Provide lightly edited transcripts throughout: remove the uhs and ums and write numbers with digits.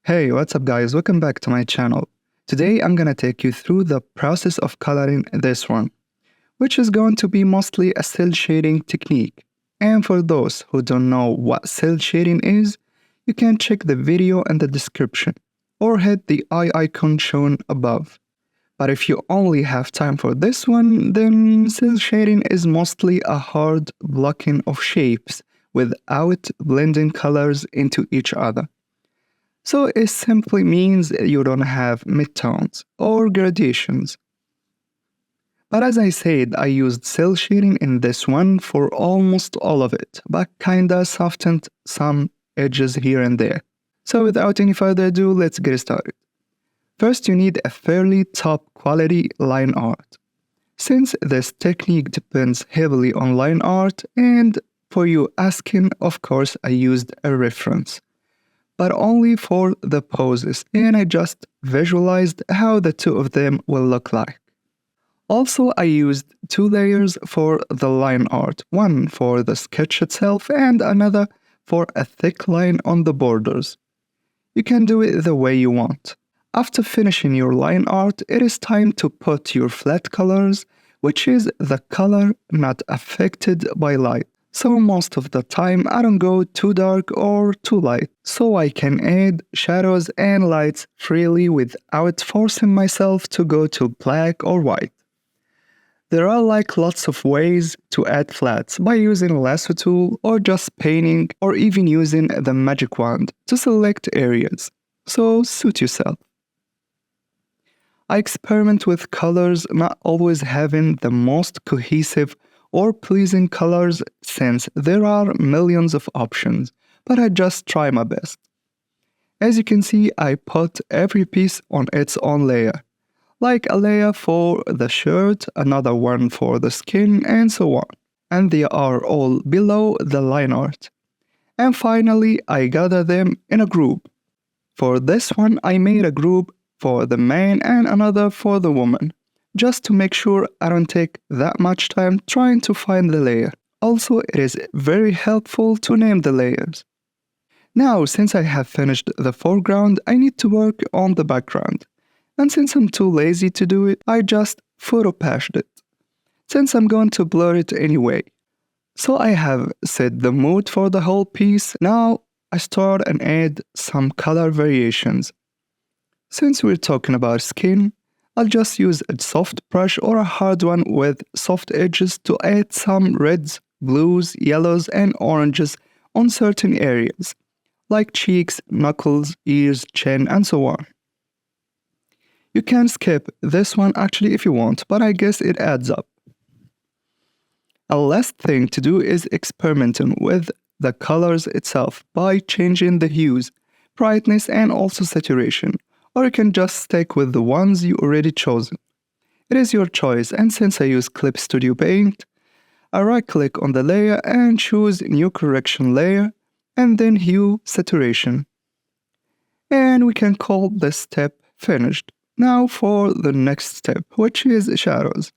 Hey, what's up guys? Welcome back to my channel. Today I'm gonna take you through the process of coloring this one, which is going to be mostly a cell shading technique. And for those who don't know what cell shading is, you can check the video in the description or hit the eye icon shown above. But if you only have time for this one, then cell shading is mostly a hard blocking of shapes without blending colors into each other. So it simply means you don't have midtones or gradations. But as I said, I used cell shading in this one for almost all of it, but kinda softened some edges here and there. So without any further ado, let's get started. First, you need a fairly top quality line art. Since this technique depends heavily on line art, and for you asking, of course, I used a reference, but only for the poses, and I just visualized how the two of them will look like. Also, I used two layers for the line art, one for the sketch itself and another for a thick line on the borders. You can do it the way you want. After finishing your line art, it is time to put your flat colors, which is the color not affected by light. So most of the time I don't go too dark or too light, so I can add shadows and lights freely without forcing myself to go to black or white. There are lots of ways to add flats by using a lasso tool or just painting or even using the magic wand to select areas, so suit yourself. I experiment with colors not always having the most cohesive or pleasing colors since there are millions of options, but I just try my best. As you can see, I put every piece on its own layer, like a layer for the shirt, another one for the skin, and so on, and they are all below the line art. And finally, I gather them in a group. For this one, I made a group for the man and another for the woman, just to make sure I don't take that much time trying to find the layer. Also, it is very helpful to name the layers. Now, since I have finished the foreground, I need to work on the background. And since I'm too lazy to do it, I just photopashed it, since I'm going to blur it anyway. So I have set the mood for the whole piece. Now I start and add some color variations. Since we're talking about skin, I'll just use a soft brush or a hard one with soft edges to add some reds, blues, yellows, and oranges on certain areas, like cheeks, knuckles, ears, chin, and so on. You can skip this one actually if you want, but I guess it adds up. A last thing to do is experimenting with the colors itself by changing the hues, brightness, and also saturation. Or you can just stick with the ones you already chosen. It is your choice, and since I use Clip Studio Paint, I right-click on the layer and choose New Correction Layer, and then Hue Saturation. And we can call this step finished. Now for the next step, which is shadows.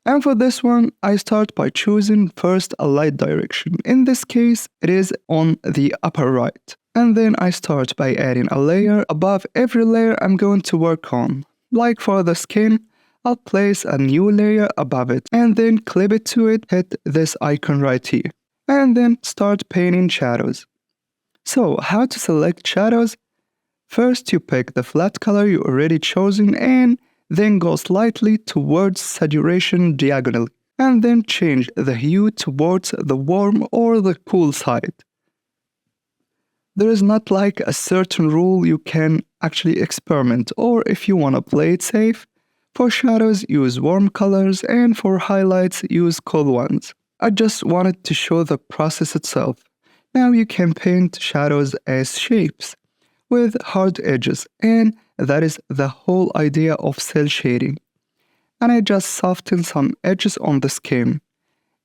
And for this one, I start by choosing first a light direction. In this case, it is on the upper right. And then I start by adding a layer above every layer I'm going to work on. Like for the skin, I'll place a new layer above it and then clip it to it, hit this icon right here, and then start painting shadows. So how to select shadows? First you pick the flat color you already chosen and then go slightly towards saturation diagonally, and then change the hue towards the warm or the cool side. There is not like a certain rule, you can actually experiment, or if you want to play it safe, for shadows use warm colors and for highlights use cool ones. I just wanted to show the process itself. Now you can paint shadows as shapes with hard edges, and that is the whole idea of cell shading. And I just soften some edges on the skin,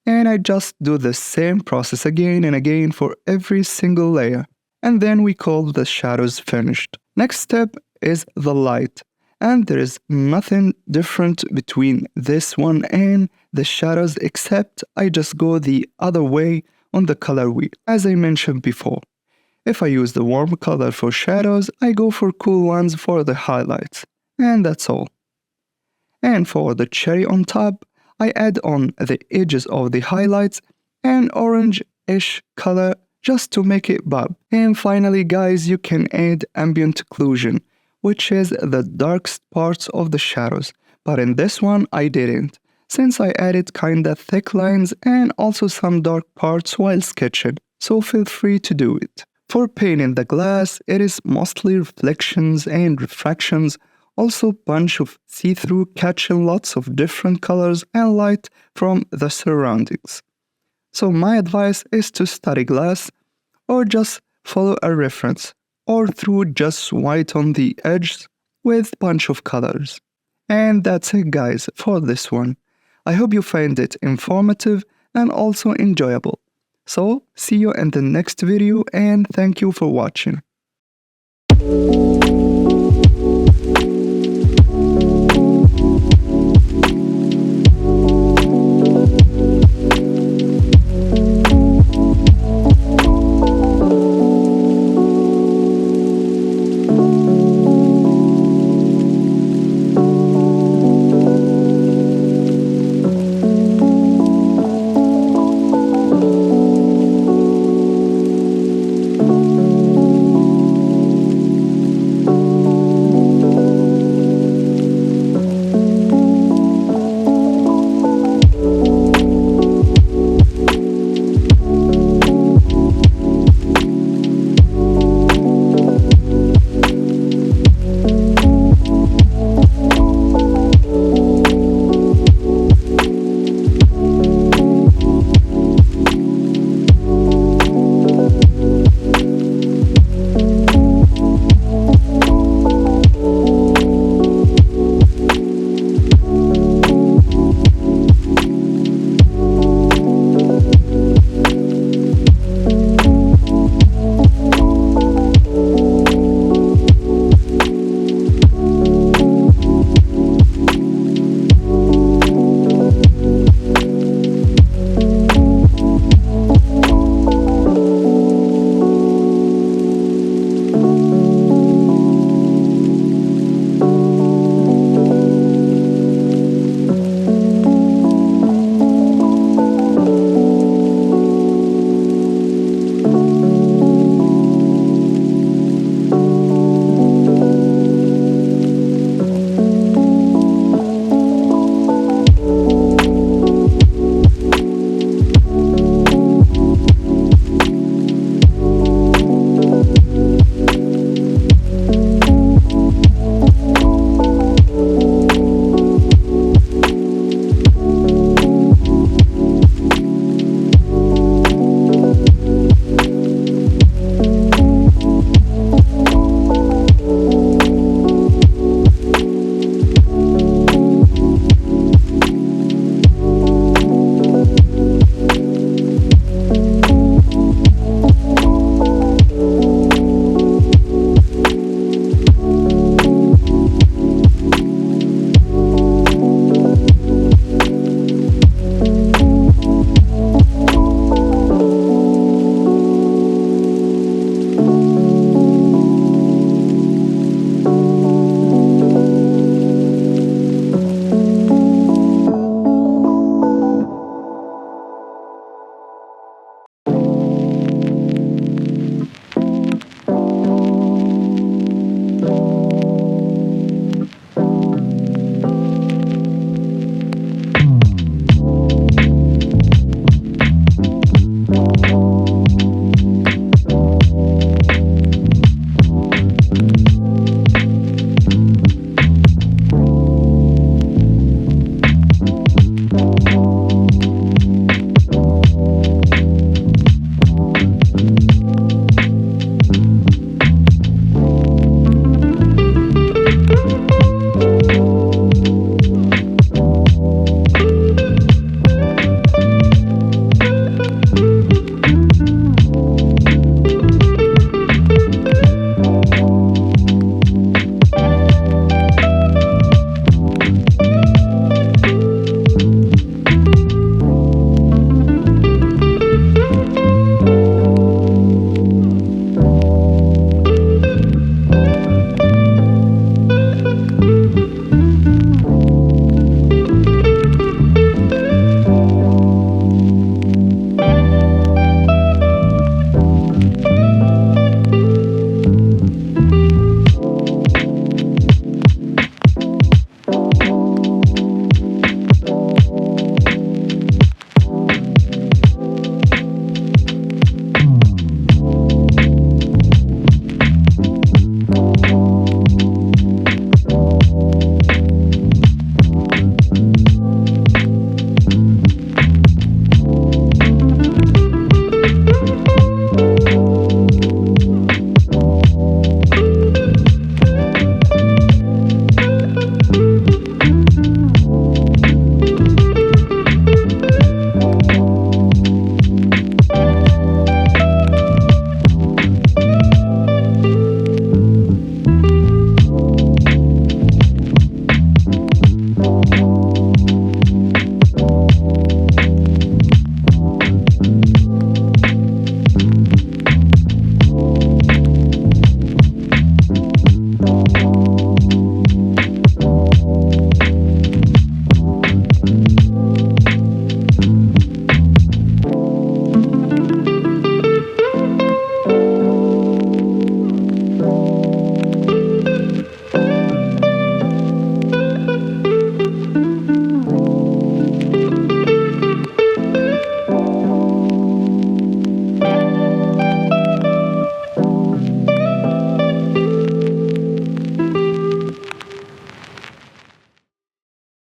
and I just do the same process again and again for every single layer. And then we call the shadows finished. Next step is the light, and there is nothing different between this one and the shadows except I just go the other way on the color wheel, as I mentioned before. If I use the warm color for shadows, I go for cool ones for the highlights. And that's all. And for the cherry on top, I add on the edges of the highlights an orange-ish color just to make it pop. And finally guys, you can add ambient occlusion, which is the darkest parts of the shadows. But in this one I didn't, since I added kinda thick lines and also some dark parts while sketching, so feel free to do it. For painting the glass, it is mostly reflections and refractions, also bunch of see-through catching lots of different colors and light from the surroundings. So my advice is to study glass, or just follow a reference, or through just white on the edges with bunch of colors. And that's it guys for this one. I hope you find it informative and also enjoyable. So see you in the next video and thank you for watching.